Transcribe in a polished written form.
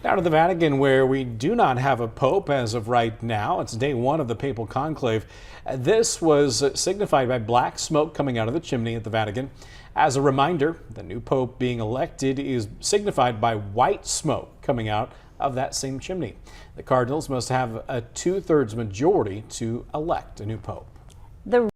Now to the Vatican, where we do not have a pope as of right now. It's day one of the papal conclave. This was signified by black smoke coming out of the chimney at the Vatican. As a reminder, the new pope being elected is signified by white smoke coming out of that same chimney. The Cardinals must have a 2/3 majority to elect a new pope. The